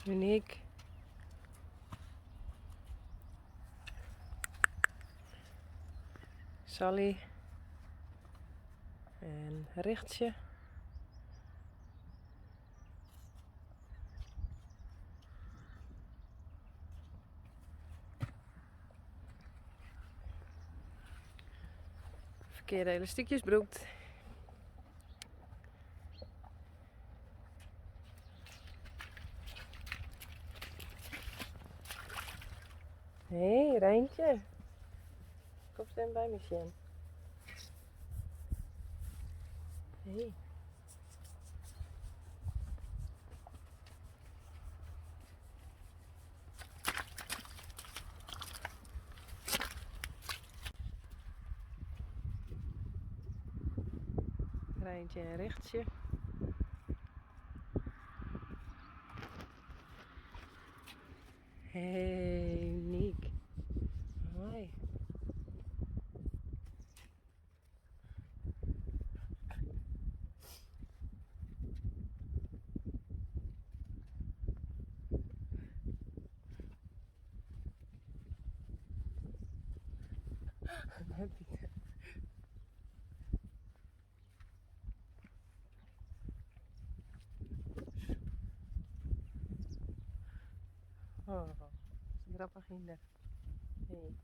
Uniek. Sally. En Richtje. Verkeerde elastiekjes broekt. Hé, hey, Rijntje. Kom staan bij me, Sjen. Hé. Rijntje en Richtje. Hey, Uniek. Hoi. Heb je het? Oh, grappig inderdaad. Hey.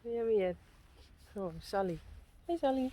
Wie heb je het? Oh, Sally. Hey, Sally.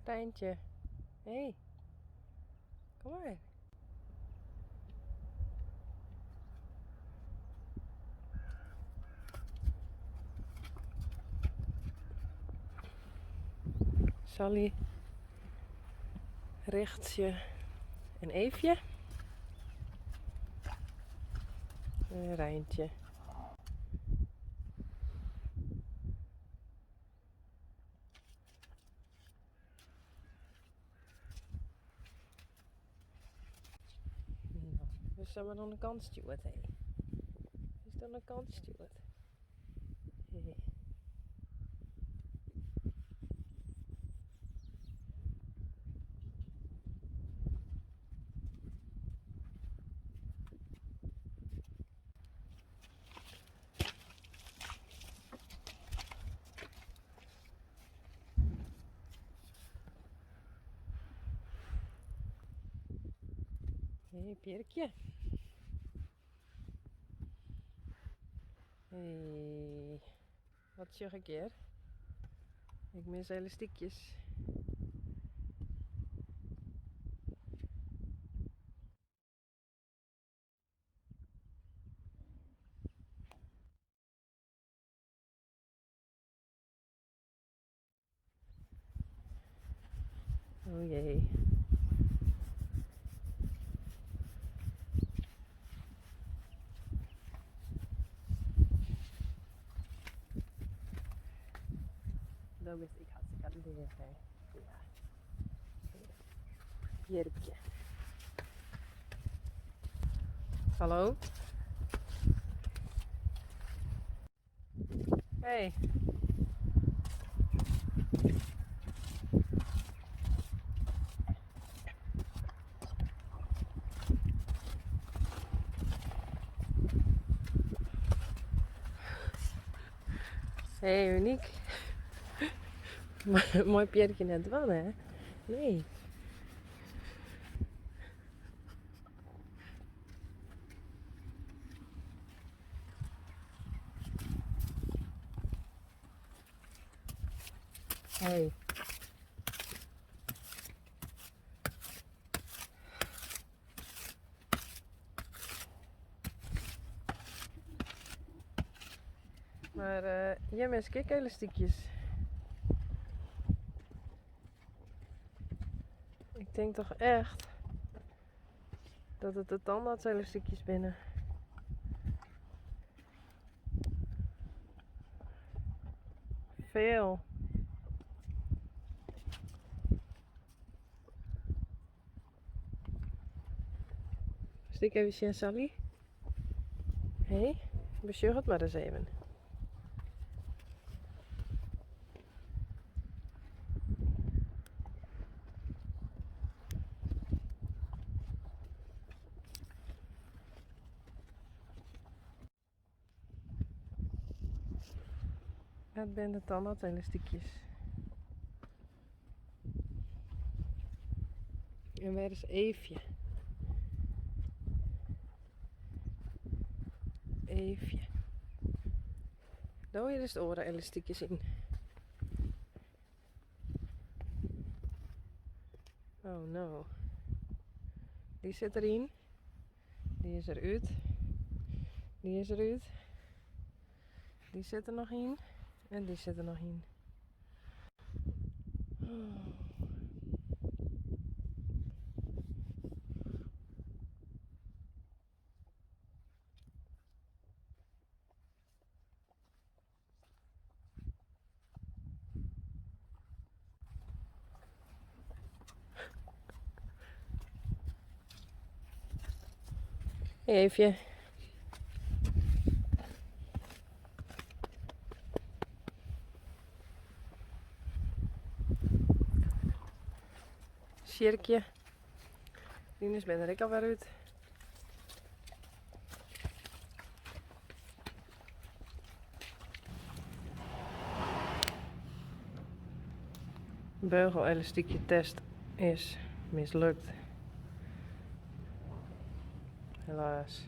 Rijntje. Hé. Hey. Kom maar. Sally. Richtje. En Eefje. En Rijntje. Dus dan maar aan de kant stuurt, hé. Dus dan aan de kant stuurt. Hey. Hé. Hé, Pierkje. Hé, wat zeg ik hier? Ik mis elastiekjes. Oh jee. Dat wist ik hartstikke liggen. Ja. Pierkje. Hallo? Hey. Hey, uniek. Mooi Pierkje net wel, hè? Nee. Hey. Maar jij mis kikelastiekjes. Ik denk toch echt dat het de tandartselastiekjes binnen. Veel. Stik even zien, Sally. Hé, bestuur het maar eens even. Het zijn de tandartselastiekjes. En waar is Eefje? Eefje. Daar hier is de orenelastiekjes in. Oh no. Die zit erin. Die is eruit. Die is eruit. Die zit er nog in. En die zit er nog in. Oh. Hey, Eefje. Sjerkje. Rinus ben er ik alweer uit. Beugel-elastiekje test is mislukt. Helaas.